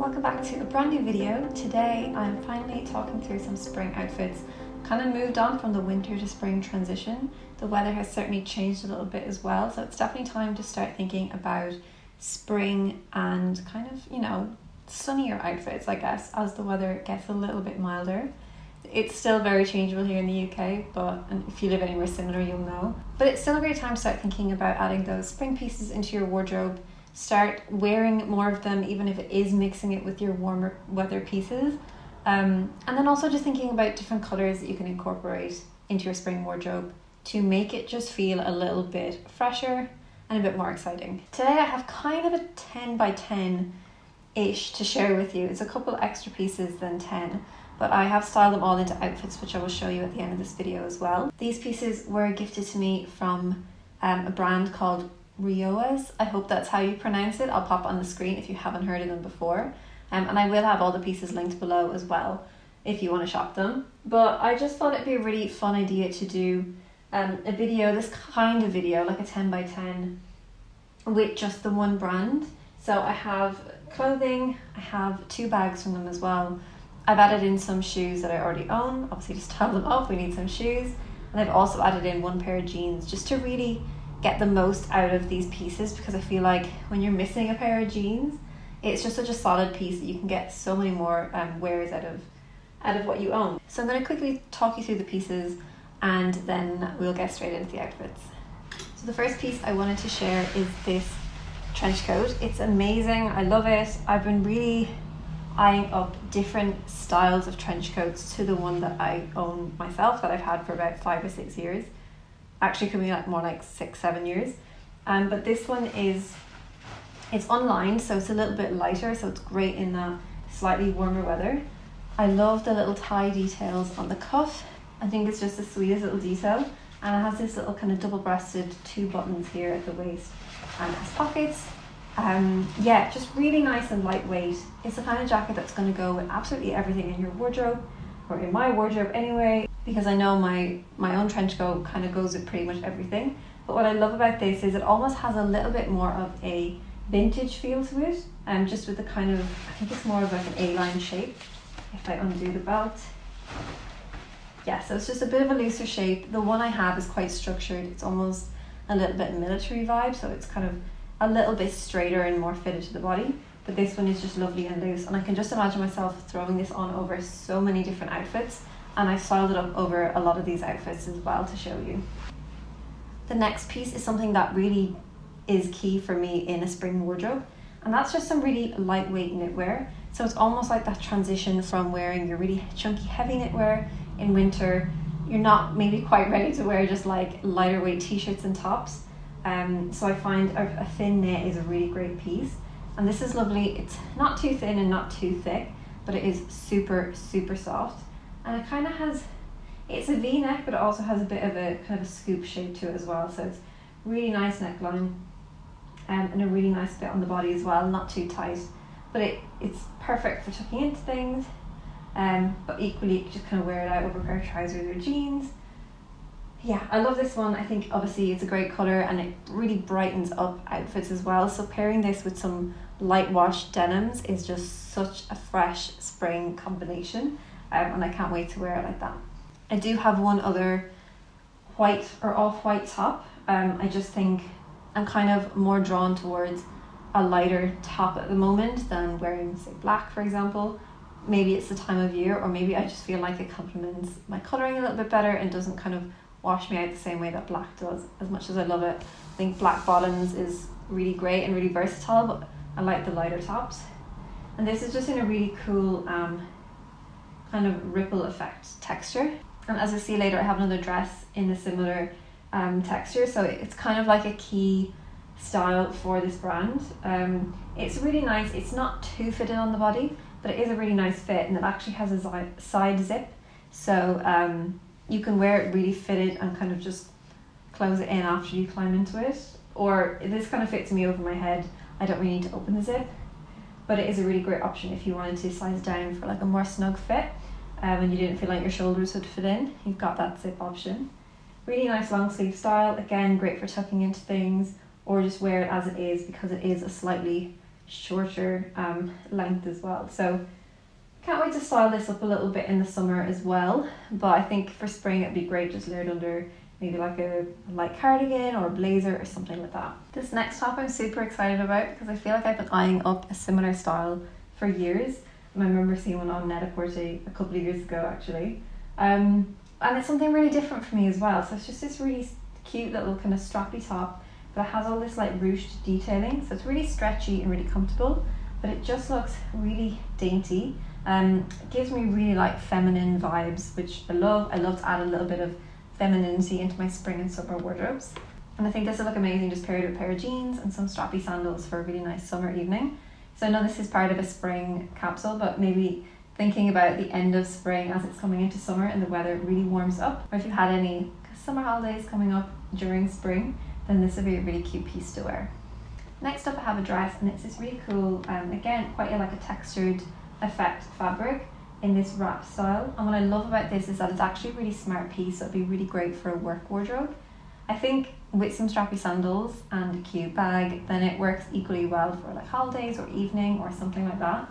welcome back to a brand new video. Today I'm finally talking through some spring outfits. Kind of moved on from the winter to spring transition. The weather has certainly changed a little bit as well, so it's definitely time to start thinking about spring and kind of, sunnier outfits, I guess, as the weather gets a little bit milder. It's still very changeable here in the UK, and if you live anywhere similar, you'll know. But it's still a great time to start thinking about adding those spring pieces into your wardrobe. Start wearing more of them, even if it is mixing it with your warmer weather pieces. And then also just thinking about different colours that you can incorporate into your spring wardrobe to make it just feel a little bit fresher and a bit more exciting. Today I have kind of a 10 by 10-ish to share with you. It's a couple extra pieces than 10, but I have styled them all into outfits, which I will show you at the end of this video as well. These pieces were gifted to me from a brand called Rihoas. I hope that's how you pronounce it. I'll pop on the screen if you haven't heard of them before. And I will have all the pieces linked below as well if you want to shop them. But I just thought it'd be a really fun idea to do a video, this kind of video, like a 10 by 10 with just the one brand. So I have clothing, I have 2 bags from them as well. I've added in some shoes that I already own, obviously to style them up we need some shoes. And I've also added in 1 pair of jeans just to really get the most out of these pieces, because I feel like when you're missing a pair of jeans, it's just such a solid piece that you can get so many more wears out of what you own. So I'm going to quickly talk you through the pieces and then we'll get straight into the outfits. So the first piece I wanted to share is this trench coat. It's amazing, I love it. I've been really eyeing up different styles of trench coats to the one that I own myself, that I've had for about 5 or 6 years. Actually could be more like 6-7 years. But this one it's unlined, so it's a little bit lighter, so it's great in that slightly warmer weather. I love the little tie details on the cuff. I think it's just the sweetest little detail. And it has this little kind of double-breasted 2 buttons here at the waist and it has pockets. Yeah, just really nice and lightweight. It's the kind of jacket that's going to go with absolutely everything in your wardrobe, or in my wardrobe anyway, because I know my own trench coat kind of goes with pretty much everything. But what I love about this is it almost has a little bit more of a vintage feel to it, just with the kind of, I think it's more of like an A-line shape if I undo the belt. Yeah, so it's just a bit of a looser shape. The one I have is quite structured. It's almost a little bit military vibe, so it's kind of a little bit straighter and more fitted to the body. But this one is just lovely and loose, and I can just imagine myself throwing this on over so many different outfits, and I've styled it up over a lot of these outfits as well to show you. The next piece is something that really is key for me in a spring wardrobe, and that's just some really lightweight knitwear. So it's almost like that transition from wearing your really chunky heavy knitwear in winter. You're not maybe quite ready to wear just like lighter weight t-shirts and tops. So I find a thin knit is a really great piece. And this is lovely. It's not too thin and not too thick, but it is super, super soft. And it kind of has, it's a V-neck, but it also has a bit of a kind of a scoop shape to it as well. So it's really nice neckline and a really nice fit on the body as well, not too tight. But it's perfect for tucking into things. But equally, you can just kind of wear it out over a pair of trousers or jeans. Yeah, I love this one. I think obviously it's a great colour and it really brightens up outfits as well. So pairing this with some light wash denims is just such a fresh spring combination, and I can't wait to wear it like that. I do have one other white or off-white top. I just think I'm kind of more drawn towards a lighter top at the moment than wearing, say, black, for example. Maybe it's the time of year, or maybe I just feel like it complements my colouring a little bit better and doesn't kind of wash me out the same way that black does. As much as I love it, I think black bottoms is really great and really versatile, but I like the lighter tops. And this is just in a really cool kind of ripple effect texture. And as you'll see later, I have another dress in a similar texture, so it's kind of like a key style for this brand. It's really nice. It's not too fitted on the body, but it is a really nice fit, and it actually has a side zip, so you can wear it really fitted and kind of just close it in after you climb into it. Or this kind of fits me over my head. I don't really need to open the zip, but it is a really great option if you wanted to size down for like a more snug fit and you didn't feel like your shoulders would fit in. You've got that zip option. Really nice long sleeve style. Again, great for tucking into things, or just wear it as it is because it is a slightly shorter length as well. So can't wait to style this up a little bit in the summer as well, but I think for spring it'd be great just layered under maybe like a light cardigan or a blazer or something like that. This next top I'm super excited about because I feel like I've been eyeing up a similar style for years. And I remember seeing one on Net-a-Porter a couple of years ago actually. And it's something really different for me as well. So it's just this really cute little kind of strappy top, but it has all this like ruched detailing. So it's really stretchy and really comfortable, but it just looks really dainty. It gives me really like feminine vibes, which I love. I love to add a little bit of femininity into my spring and summer wardrobes. And I think this will look amazing just paired with a pair of jeans and some strappy sandals for a really nice summer evening. So I know this is part of a spring capsule, but maybe thinking about the end of spring as it's coming into summer and the weather really warms up, or if you've had any summer holidays coming up during spring, then this would be a really cute piece to wear. Next up I have a dress, and it's this really cool, again quite like a textured effect fabric in this wrap style. And what I love about this is that it's actually a really smart piece, so it'd be really great for a work wardrobe. I think with some strappy sandals and a cute bag, then it works equally well for like holidays or evening or something like that.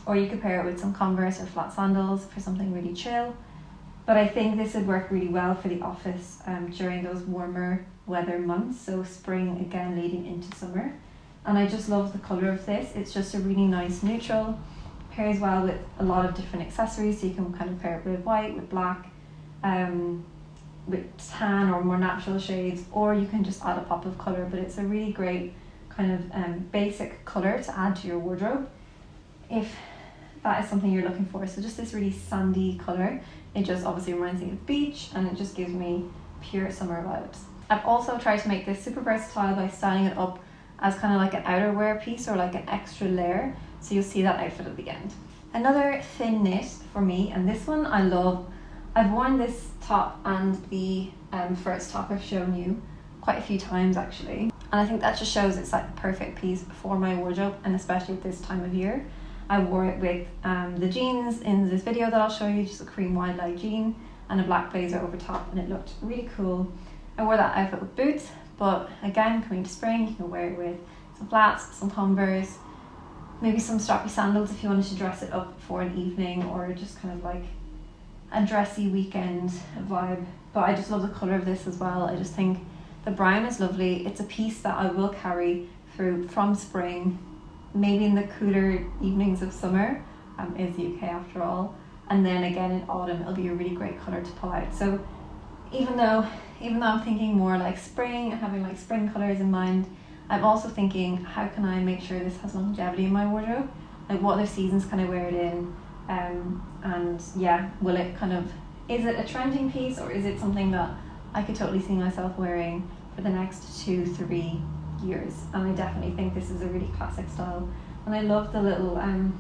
Or you could pair it with some Converse or flat sandals for something really chill. But I think this would work really well for the office during those warmer weather months, so spring again leading into summer. And I just love the colour of this. It's just a really nice neutral, pairs well with a lot of different accessories, so you can kind of pair it with white, with black, with tan or more natural shades, or you can just add a pop of colour, but it's a really great kind of basic colour to add to your wardrobe if that is something you're looking for. So just this really sandy colour, it just obviously reminds me of beach, and it just gives me pure summer vibes. I've also tried to make this super versatile by styling it up as kind of like an outerwear piece or like an extra layer, so you'll see that outfit at the end. Another thin knit for me, and this one I love. I've worn this top and the first top I've shown you quite a few times actually, and I think that just shows it's like the perfect piece for my wardrobe, and especially at this time of year. I wore it with the jeans in this video that I'll show you, just a cream wide light jean and a black blazer over top, and it looked really cool. I wore that outfit with boots, but again, coming to spring, you can wear it with some flats, some Converse, maybe some strappy sandals if you wanted to dress it up for an evening or just kind of like a dressy weekend vibe. But I just love the colour of this as well. I just think the brown is lovely. It's a piece that I will carry through from spring, maybe in the cooler evenings of summer, is the UK after all, and then again in autumn it'll be a really great colour to pull out. So even though I'm thinking more like spring and having like spring colours in mind, I'm also thinking, how can I make sure this has longevity in my wardrobe? Like, what other seasons can I wear it in? And yeah, will it kind of, is it a trending piece, or is it something that I could totally see myself wearing for the next 2-3 years? And I definitely think this is a really classic style. And I love the little, I'm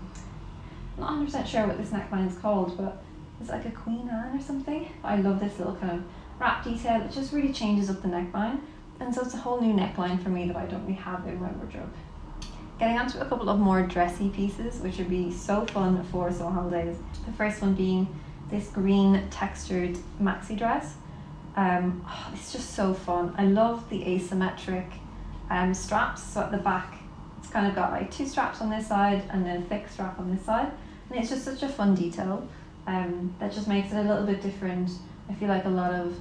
not 100% sure what this neckline is called, but it's like a Queen Anne or something. But I love this little kind of wrap detail. It just really changes up the neckline. And so it's a whole new neckline for me that I don't really have in my wardrobe. Getting onto a couple of more dressy pieces, which would be so fun for summer holidays. The first one being this green textured maxi dress. It's just so fun. I love the asymmetric straps. So at the back, it's kind of got like 2 straps on this side and then a thick strap on this side. And it's just such a fun detail that just makes it a little bit different. I feel like a lot of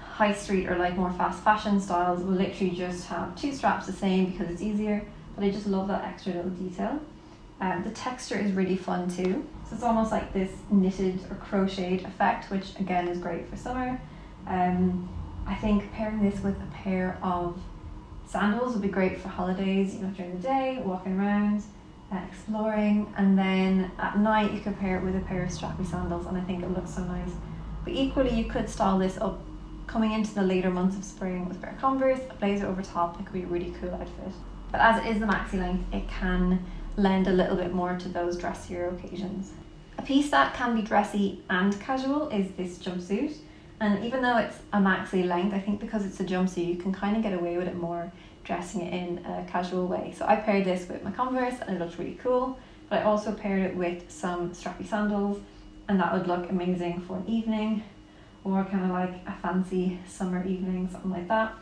high street or like more fast fashion styles will literally just have 2 straps the same because it's easier, but I just love that extra little detail. The texture is really fun too, so it's almost like this knitted or crocheted effect, which again is great for summer. I think pairing this with a pair of sandals would be great for holidays, you know, during the day, walking around, exploring, and then at night you could pair it with a pair of strappy sandals, and I think it looks so nice. But equally you could style this up coming into the later months of spring with a pair of Converse, a blazer over top. It could be a really cool outfit. But as it is the maxi length, it can lend a little bit more to those dressier occasions. A piece that can be dressy and casual is this jumpsuit. And even though it's a maxi length, I think because it's a jumpsuit, you can kind of get away with it more dressing it in a casual way. So I paired this with my Converse and it looked really cool, but I also paired it with some strappy sandals, and that would look amazing for an evening or kind of like a fancy summer evening, something like that.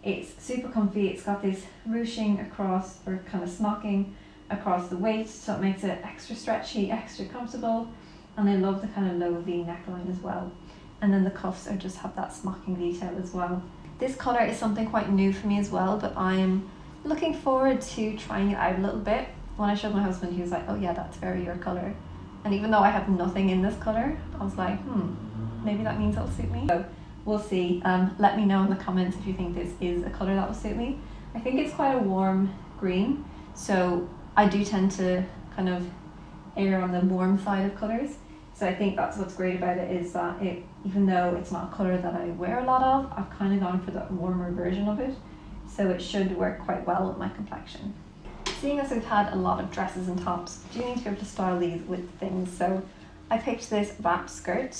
It's super comfy. It's got this ruching across, or kind of smocking across the waist, so it makes it extra stretchy, extra comfortable. And I love the kind of low V neckline as well. And then the cuffs are just have that smocking detail as well. This colour is something quite new for me as well, but I am looking forward to trying it out a little bit. When I showed my husband, he was like, oh yeah, that's very your colour. And even though I have nothing in this colour, I was like, maybe that means it'll suit me. So we'll see. Let me know in the comments if you think this is a colour that will suit me. I think it's quite a warm green, so I do tend to kind of err on the warm side of colours. So I think that's what's great about it, is that it, even though it's not a colour that I wear a lot of, I've kind of gone for that warmer version of it. So it should work quite well with my complexion. Seeing as we've had a lot of dresses and tops, I do need to be able to style these with things. So I picked this wrap skirt.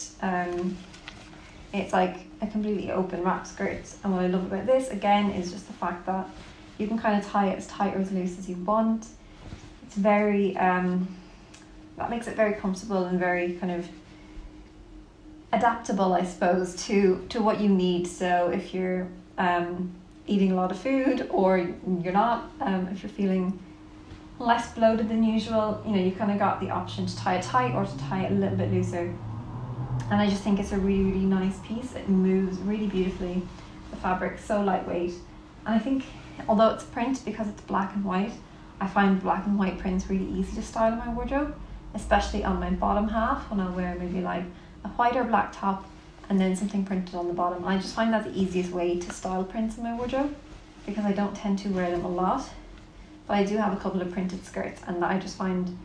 It's like a completely open wrap skirt, and what I love about this again is just the fact that you can kind of tie it as tight or as loose as you want. It's very that makes it very comfortable and very kind of adaptable, I suppose, to what you need. So if you're eating a lot of food, or you're not, if you're feeling less bloated than usual, you know, you kind of got the option to tie it tight or to tie it a little bit looser. And I just think it's a really, really nice piece. It moves really beautifully. The fabric's so lightweight. And I think, although it's print, because it's black and white, I find black and white prints really easy to style in my wardrobe, especially on my bottom half, when I'll wear maybe like a white or black top and then something printed on the bottom. I just find that the easiest way to style prints in my wardrobe, because I don't tend to wear them a lot. But I do have a couple of printed skirts, and I just find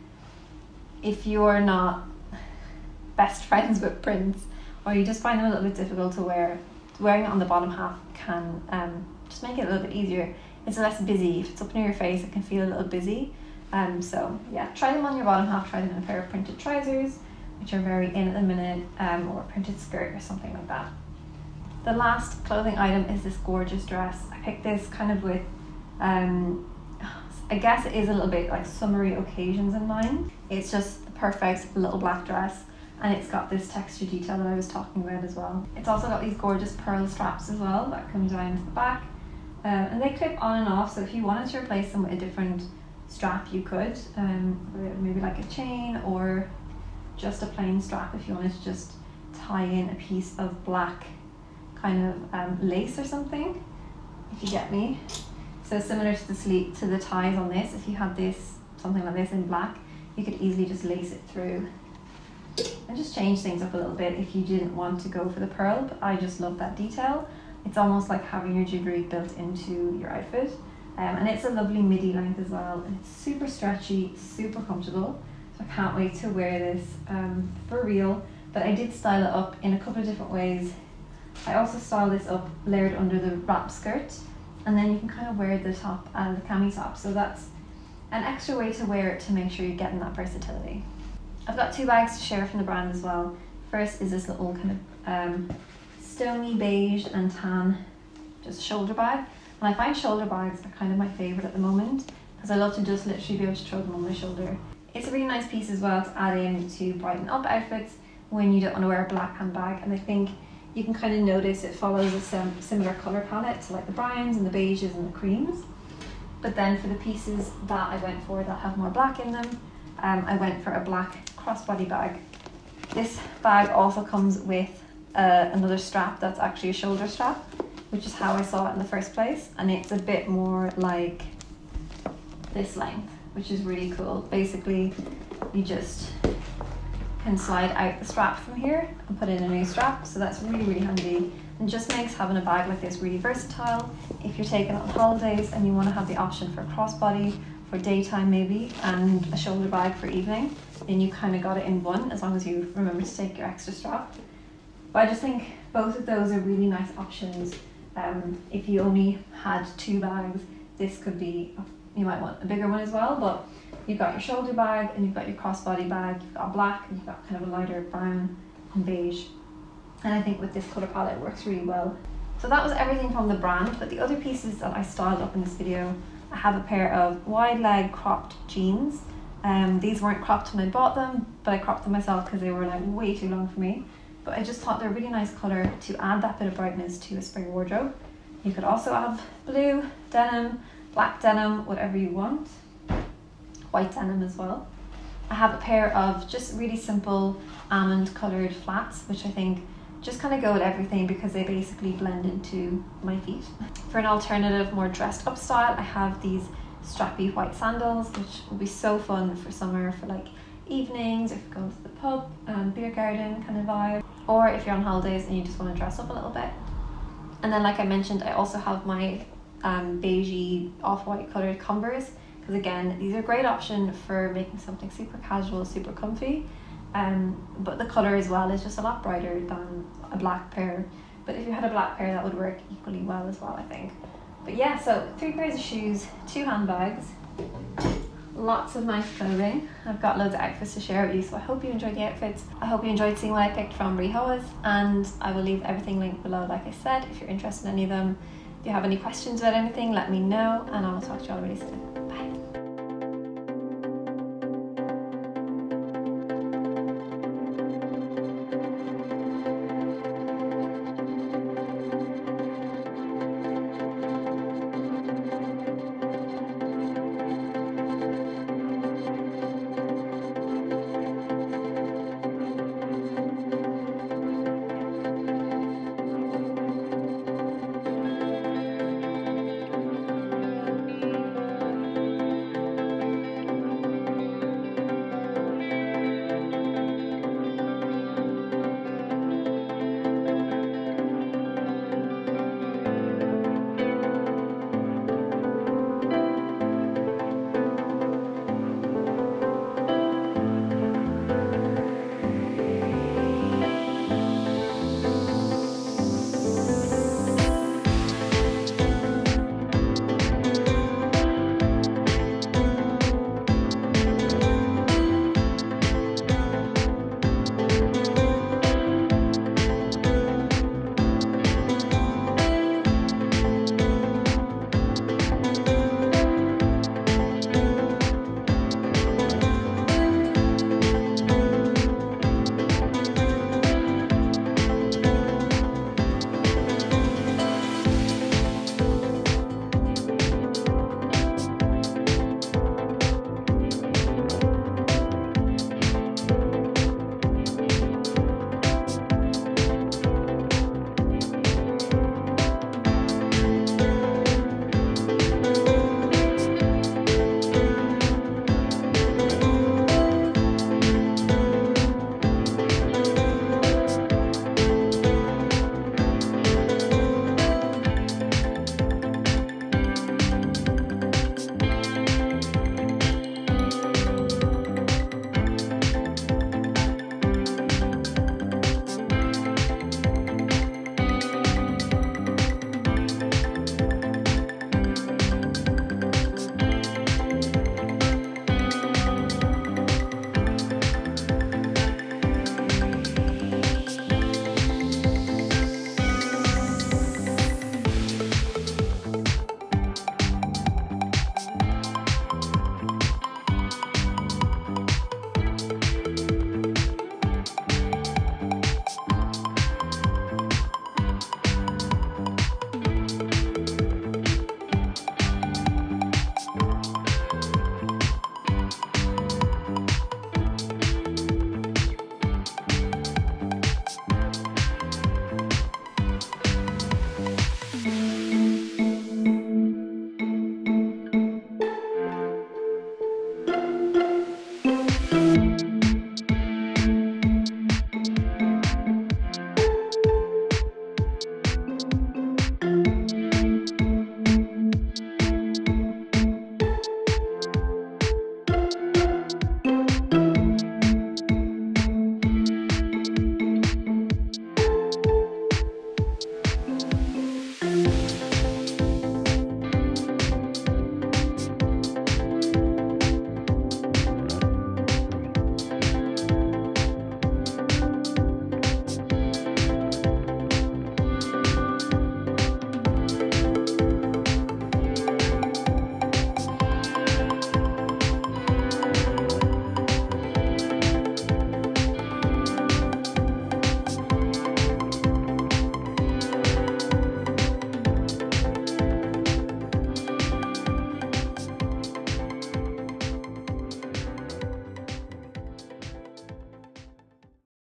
if you're not best friends with prints, or you just find them a little bit difficult to wear, wearing it on the bottom half can just make it a little bit easier. It's less busy. If it's up near your face, it can feel a little busy. So yeah, try them on your bottom half, try them in a pair of printed trousers, which are very in at the minute, or a printed skirt or something like that. The last clothing item is this gorgeous dress. I picked this kind of with, I guess it is a little bit like summery occasions in mind. It's just the perfect little black dress, and it's got this texture detail that I was talking about as well. It's also got these gorgeous pearl straps as well that come down to the back, and they clip on and off, so if you wanted to replace them with a different strap, you could, maybe like a chain or just a plain strap if you wanted to just tie in a piece of black kind of lace or something, if you get me. So similar to the ties on this, if you had this, something like this in black, you could easily just lace it through and just change things up a little bit if you didn't want to go for the pearl. But I just love that detail. It's almost like having your jewellery built into your outfit. And it's a lovely midi length as well, and it's super stretchy, super comfortable. So I can't wait to wear this for real. But I did style it up in a couple of different ways. I also styled this up layered under the wrap skirt, and then you can kind of wear the top and the cami top. So that's an extra way to wear it to make sure you're getting that versatility. I've got two bags to share from the brand as well. First is this little kind of stony beige and tan just shoulder bag. And I find shoulder bags are kind of my favourite at the moment, because I love to just literally be able to throw them on my shoulder. It's a really nice piece as well to add in to brighten up outfits when you don't want to wear a black handbag. And I think you can kind of notice it follows a similar colour palette to like the browns and the beiges and the creams. But then for the pieces that I went for that have more black in them, I went for a black crossbody bag. This bag also comes with another strap that's actually a shoulder strap, which is how I saw it in the first place, and it's a bit more like this length, which is really cool. Basically, you just can slide out the strap from here and put in a new strap, so that's really, really handy, and just makes having a bag like this really versatile. If you're taking on holidays and you want to have the option for a crossbody for daytime maybe, and a shoulder bag for evening, then you kind of got it in one, as long as you remember to take your extra strap. But I just think both of those are really nice options. If you only had two bags, this could be, you might want a bigger one as well, but you've got your shoulder bag and you've got your crossbody bag, you've got black and you've got kind of a lighter brown and beige. And I think with this colour palette it works really well. So that was everything from the brand, but the other pieces that I styled up in this video, I have a pair of wide leg cropped jeans. These weren't cropped when I bought them, but I cropped them myself because they were like way too long for me. But I just thought they're a really nice colour to add that bit of brightness to a spring wardrobe. You could also have blue denim, black denim, whatever you want. White denim as well. I have a pair of just really simple almond coloured flats, which I think just kind of go with everything because they basically blend into my feet. For an alternative, more dressed up style, I have these strappy white sandals, which will be so fun for summer, for like evenings, if you're going to the pub, beer garden kind of vibe, or if you're on holidays and you just want to dress up a little bit. And then, like I mentioned, I also have my beigey off-white coloured Converse, because again, these are a great option for making something super casual, super comfy. But the colour as well is just a lot brighter than a black pair. But if you had a black pair, that would work equally well as well, I think. But yeah, so 3 pairs of shoes, 2 handbags, lots of nice clothing. I've got loads of outfits to share with you, so I hope you enjoyed the outfits. I hope you enjoyed seeing what I picked from Rihoas, and I will leave everything linked below, like I said, if you're interested in any of them. If you have any questions about anything, let me know, and I will talk to you all really soon.